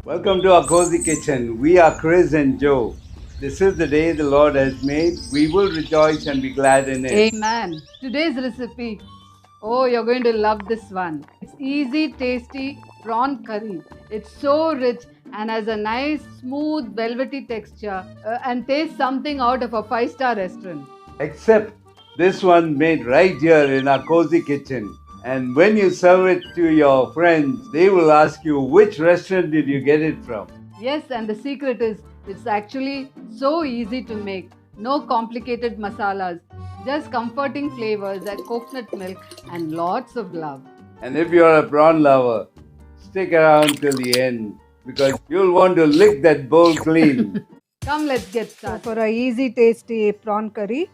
Welcome to our cozy kitchen. We are Chris and Joe. This is the day the Lord has made. We will rejoice and be glad in it. Amen. Today's recipe. Oh, you're going to love this one. It's easy, tasty prawn curry. It's so rich and has a nice, smooth, velvety texture and tastes something out of a five-star restaurant. Except this one made right here in our cozy kitchen. And when you serve it to your friends, they will ask you which restaurant did you get it from. Yes, and the secret is it's actually so easy to make. No complicated masalas, just comforting flavors like coconut milk and lots of love. And if you're a prawn lover, stick around till the end because you'll want to lick that bowl clean. Come, let's get started. For a easy, tasty prawn curry,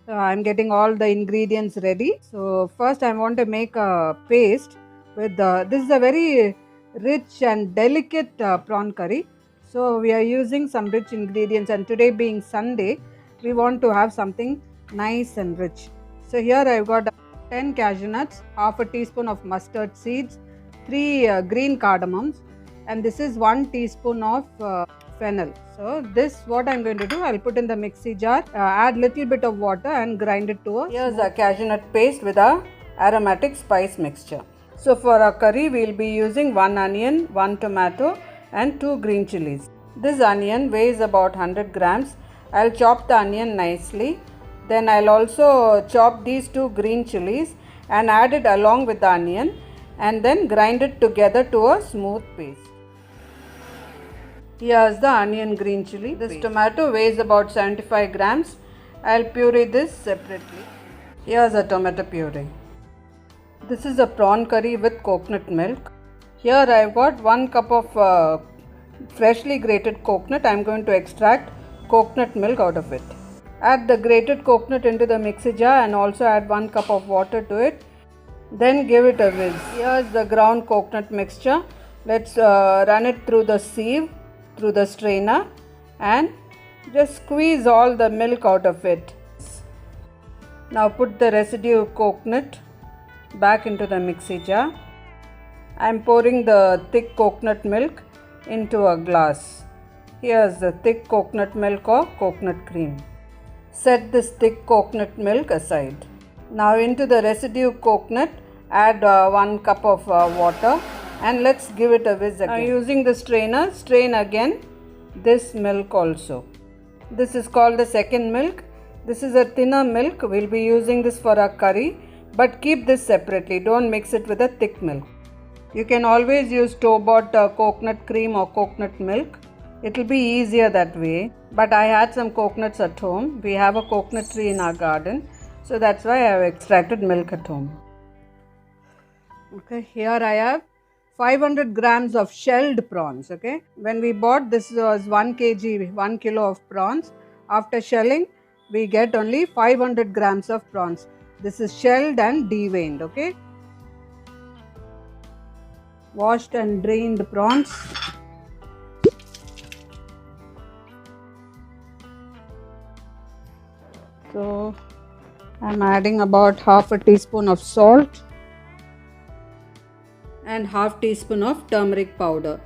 I'm getting all the ingredients ready. So first, I want to make a paste with this is a very rich and delicate prawn curry. So we are using some rich ingredients, and today being Sunday, we want to have something nice and rich. So here I've got 10 cashew nuts, half a teaspoon of mustard seeds, 3 green cardamoms, and this is 1 teaspoon of fennel. So this what I'm going to do, I'll put in the mixie jar, add little bit of water and grind it to a here's a cashew nut paste with a aromatic spice mixture. So for our curry we'll be using 1 onion, 1 tomato and 2 green chilies. This onion weighs about 100 grams. I'll chop the onion nicely. Then I'll also chop these 2 green chilies and add it along with the onion and then grind it together to a smooth paste. Here's the onion green chili. This tomato weighs about 75 grams. I'll puree this separately. Here's a tomato puree. This is a prawn curry with coconut milk. Here I've got 1 cup of freshly grated coconut. I'm going to extract coconut milk out of it. Add the grated coconut into the mixie jar and also add 1 cup of water to it. Then give it a whiz. Here's the ground coconut mixture. Let's run it through the sieve, through the strainer, and just squeeze all the milk out of it. Now put the residue coconut back into the mixie jar. I am pouring the thick coconut milk into a glass. Here's the thick coconut milk or coconut cream. Set this thick coconut milk aside. Now into the residue coconut add 1 cup of water and let's give it a whiz again. Now using the strainer, strain again this milk also. This is called the second milk. This is a thinner milk. We'll be using this for our curry, but keep this separately. Don't mix it with a thick milk. You can always use store-bought coconut cream or coconut milk. It will be easier that way. But I had some coconuts at home. We have a coconut tree in our garden. So that's why I have extracted milk at home. Okay, here I have 500 grams of shelled prawns. Okay, when we bought this was 1 kg, 1 kilo of prawns. After shelling, we get only 500 grams of prawns. This is shelled and deveined. Okay, washed and drained prawns. So I'm adding about half a teaspoon of salt and half teaspoon of turmeric powder.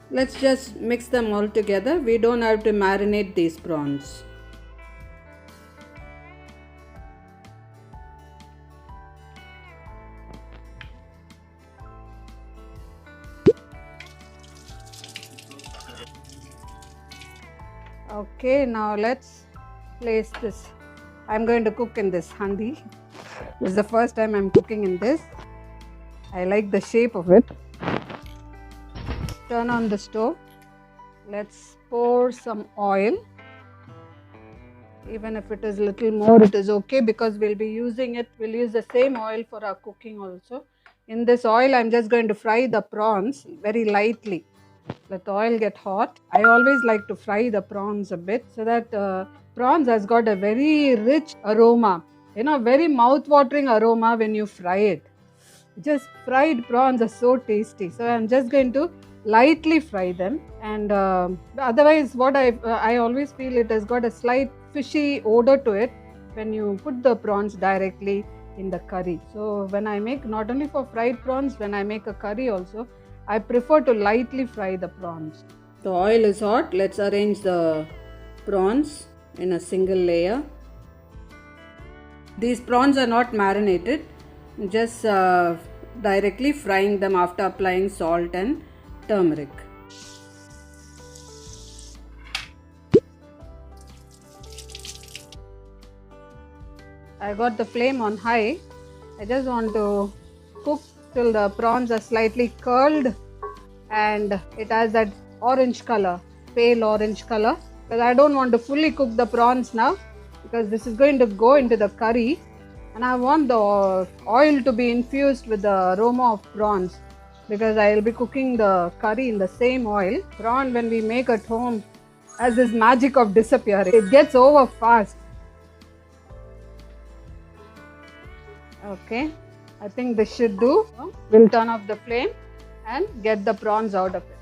Let's just mix them all together. We don't have to marinate these prawns. Okay, now let's place this. I'm going to cook in this handi. This is the first time I'm cooking in this. I like the shape of it. Turn on the stove. Let's pour some oil. Even if it is little more, it is okay because we'll be using it. We'll use the same oil for our cooking also. In this oil, I'm just going to fry the prawns very lightly. Let the oil get hot. I always like to fry the prawns a bit so that prawns has got a very rich aroma. You know, very mouth-watering aroma when you fry it. Just fried prawns are so tasty. So I'm just going to lightly fry them, and otherwise what I always feel it has got a slight fishy odor to it when you put the prawns directly in the curry. So when I make, not only for fried prawns, when I make a curry also, I prefer to lightly fry the prawns. The oil is hot. Let's arrange the prawns in a single layer. These prawns are not marinated, just directly frying them after applying salt and turmeric. I got the flame on high. I just want to cook till the prawns are slightly curled and it has that orange color, pale orange color. Because I don't want to fully cook the prawns now, because this is going to go into the curry and I want the oil to be infused with the aroma of prawns, because I will be cooking the curry in the same oil. Prawn, when we make at home, has this magic of disappearing. It gets over fast. Okay, I think this should do. We'll turn off the flame and get the prawns out of it.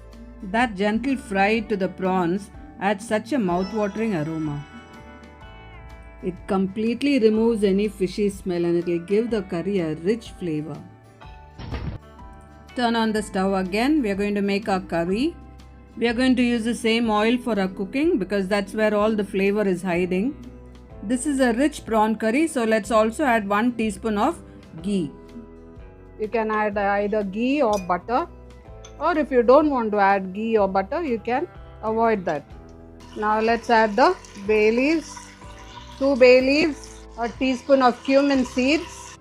That gentle fry to the prawns adds such a mouth-watering aroma. It completely removes any fishy smell and it will give the curry a rich flavor. Turn on the stove again. We are going to make our curry. We are going to use the same oil for our cooking because that's where all the flavor is hiding. This is a rich prawn curry, so let's also add 1 teaspoon of ghee. You can add either ghee or butter, or if you don't want to add ghee or butter, you can avoid that. Now let's add the bay leaves, 2 bay leaves, a teaspoon of cumin seeds,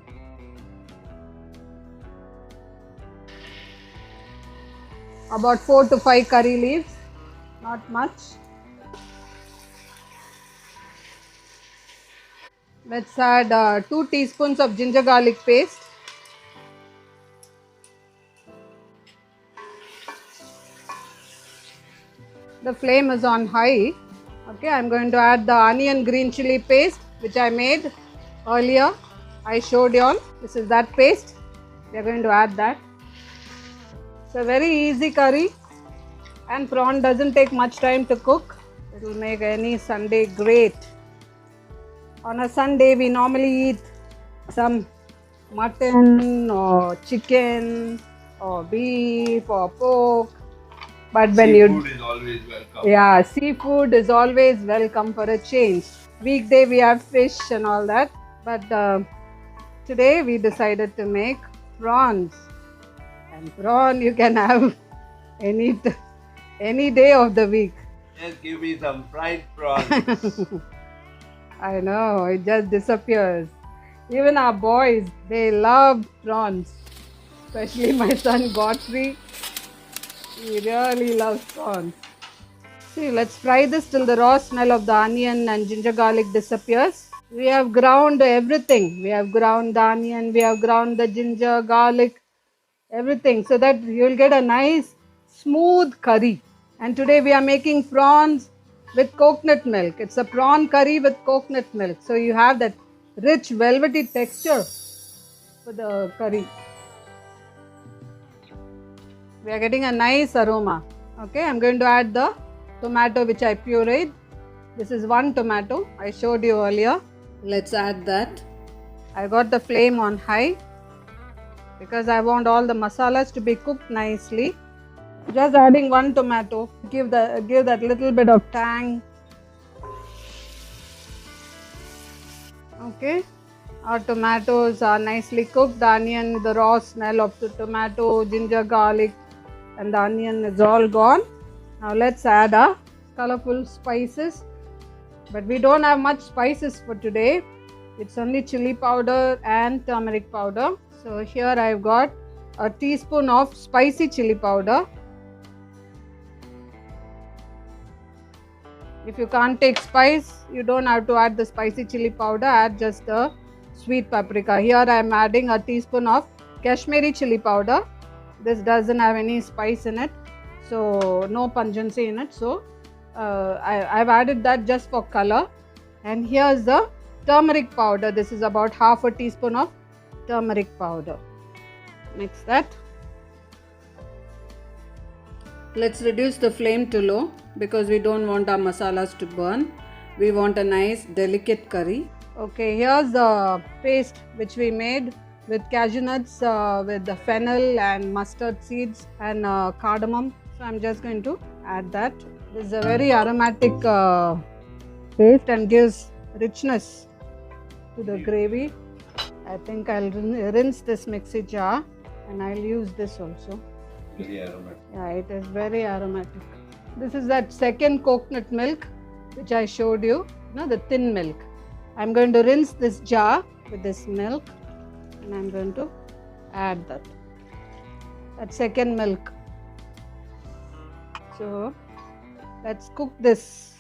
about 4 to 5 curry leaves, not much. Let's add 2 teaspoons of ginger garlic paste. The flame is on high. Okay, I'm going to add the onion green chili paste which I made earlier. I showed you all. This is that paste. We are going to add that. It's a very easy curry and prawn doesn't take much time to cook. It will make any Sunday great. On a Sunday, we normally eat some mutton or chicken or beef or pork. But when Seafood is always welcome. Yeah, seafood is always welcome for a change. Weekday we have fish and all that. But today we decided to make prawns. And prawn you can have any day of the week. Just give me some fried prawns. I know, it just disappears. Even our boys, they love prawns. Especially my son Godfrey. He really loves prawns. See, let's fry this till the raw smell of the onion and ginger garlic disappears. We have ground everything. We have ground the onion, we have ground the ginger, garlic, everything. So that you will get a nice smooth curry. And today we are making prawns with coconut milk. It's a prawn curry with coconut milk. So you have that rich velvety texture for the curry. We are getting a nice aroma. Okay, I'm going to add the tomato which I pureed. This is 1 tomato. I showed you earlier. Let's add that. I got the flame on high because I want all the masalas to be cooked nicely. Just adding 1 tomato, give that little bit of tang. Okay, our tomatoes are nicely cooked. The onion, the raw smell of the tomato, ginger, garlic, and the onion is all gone. Now let's add our colorful spices. But we don't have much spices for today. It's only chili powder and turmeric powder. So here I've got a teaspoon of spicy chili powder. If you can't take spice, you don't have to add the spicy chili powder, add just the sweet paprika. Here I am adding a teaspoon of Kashmiri chili powder. This doesn't have any spice in it, so no pungency in it. So I've added that just for color. And here's the turmeric powder. This is about half a teaspoon of turmeric powder. Mix that. Let's reduce the flame to low because we don't want our masalas to burn. We want a nice delicate curry. Okay, here's the paste which we made with cashew nuts, with the fennel and mustard seeds and cardamom. So I'm just going to add that. This is a very aromatic paste and gives richness to the gravy. I think I'll rinse this mixie jar and I'll use this also. Very aromatic. Yeah, it is very aromatic. This is that second coconut milk which I showed you, the thin milk. I'm going to rinse this jar with this milk and I'm going to add that second milk. So let's cook this.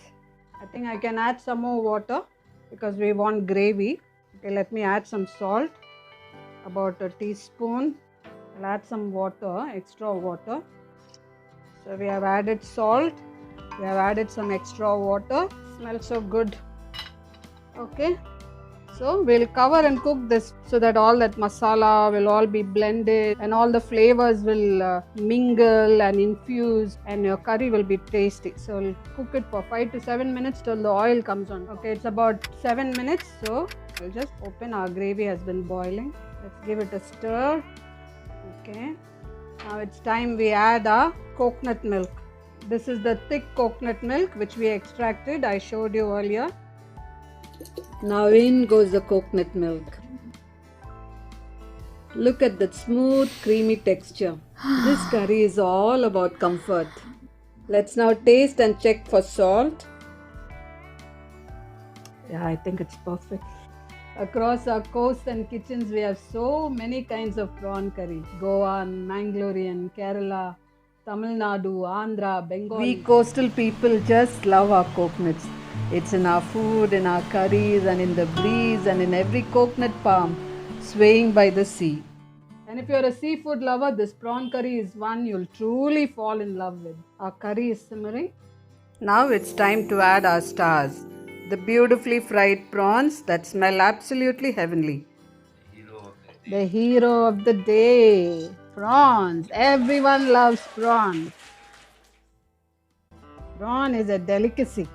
I think I can add some more water because we want gravy. Okay, let me add some salt, about a teaspoon. I'll add some water, extra water. So we have added salt, we have added some extra water. Smells so good. Okay, so we'll cover and cook this so that all that masala will all be blended and all the flavors will mingle and infuse and your curry will be tasty. So we'll cook it for 5 to 7 minutes till the oil comes on. Okay, it's about 7 minutes, so we'll just open. Our gravy has been boiling. Let's give it a stir. Okay, now it's time we add our coconut milk. This is the thick coconut milk which we extracted. I showed you earlier. Now in goes the coconut milk. Look at that smooth, creamy texture. This curry is all about comfort. Let's now taste and check for salt. Yeah, I think it's perfect. Across our coasts and kitchens, we have so many kinds of prawn curry. Goan, Mangalorean, Kerala, Tamil Nadu, Andhra, Bengal. We coastal people just love our coconuts. It's in our food, in our curries, and in the breeze, and in every coconut palm swaying by the sea. And if you're a seafood lover, this prawn curry is one you'll truly fall in love with. Our curry is simmering. Now it's time to add our stars. The beautifully fried prawns that smell absolutely heavenly. The hero of the day. Prawns. Everyone loves prawns. Prawn is a delicacy.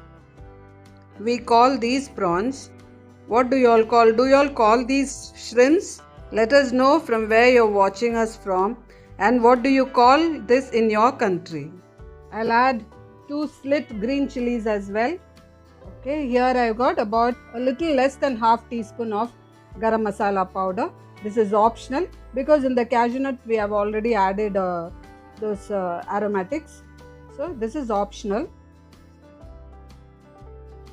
We call these prawns. What do you all call? Do you all call these shrimps? Let us know from where you're watching us from and what do you call this in your country. I'll add 2 slit green chilies as well. Okay, here I've got about a little less than half teaspoon of garam masala powder. This is optional because in the cashew nut we have already added those aromatics. So this is optional.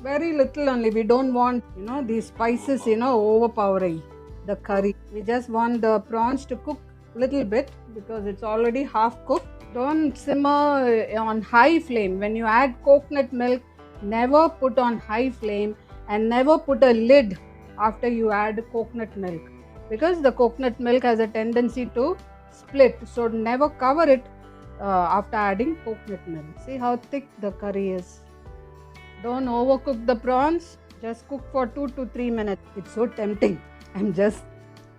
Very little only. We don't want these spices overpowering the curry. We just want the prawns to cook a little bit because it's already half cooked. Don't simmer on high flame. When you add coconut milk, never put on high flame and never put a lid after you add coconut milk because the coconut milk has a tendency to split. So never cover it after adding coconut milk. See how thick the curry is. Don't overcook the prawns. Just cook for 2 to 3 minutes. It's so tempting. I'm just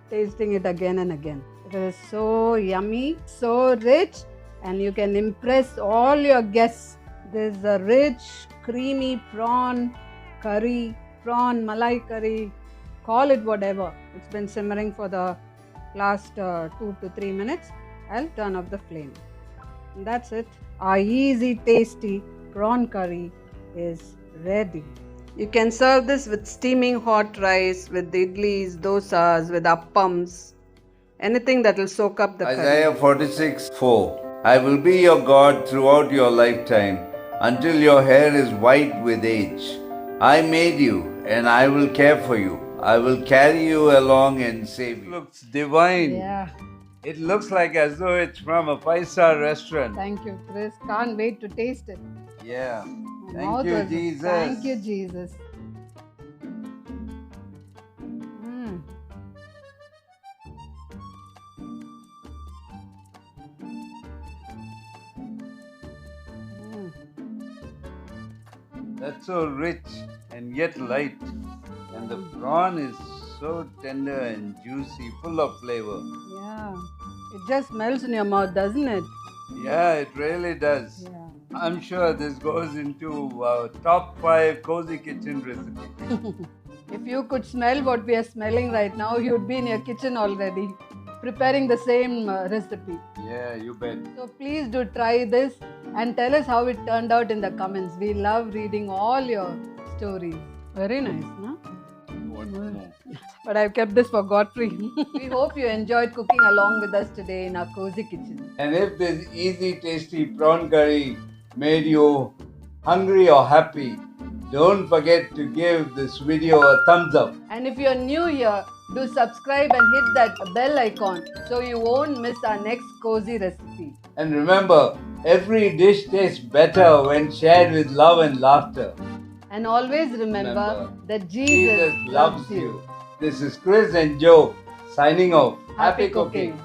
tasting it again and again. It is so yummy, so rich, and you can impress all your guests. This is a rich, creamy prawn curry, prawn malai curry, call it whatever. It's been simmering for the last 2 to 3 minutes. I'll turn off the flame. And that's it. Our easy, tasty prawn curry is ready. You can serve this with steaming hot rice, with idlis, dosas, with appams, anything that will soak up the curry. Isaiah 46:4. I will be your God throughout your lifetime, until your hair is white with age. I made you, and I will care for you. I will carry you along and save you. It looks divine. Yeah. It looks like as though it's from a 5-star restaurant. Thank you, Chris. Can't wait to taste it. Yeah. My mouth Thank you, was- Jesus. Thank you, Jesus. That's so rich and yet light. And the prawn is so tender and juicy, full of flavor. Yeah. It just melts in your mouth, doesn't it? Yeah, it really does. Yeah. I'm sure this goes into top 5 cozy kitchen recipes. If you could smell what we are smelling right now, you'd be in your kitchen already, preparing the same recipe. Yeah, you bet. So please do try this and tell us how it turned out in the comments. We love reading all your stories. Very nice, no? What more? But I've kept this for Godfrey. We hope you enjoyed cooking along with us today in our cozy kitchen. And if this easy, tasty prawn curry made you hungry or happy, don't forget to give this video a thumbs up. And if you're new here, do subscribe and hit that bell icon so you won't miss our next cozy recipe. And remember, every dish tastes better when shared with love and laughter. And always remember that Jesus loves you. This is Chris and Joe signing off. Happy cooking.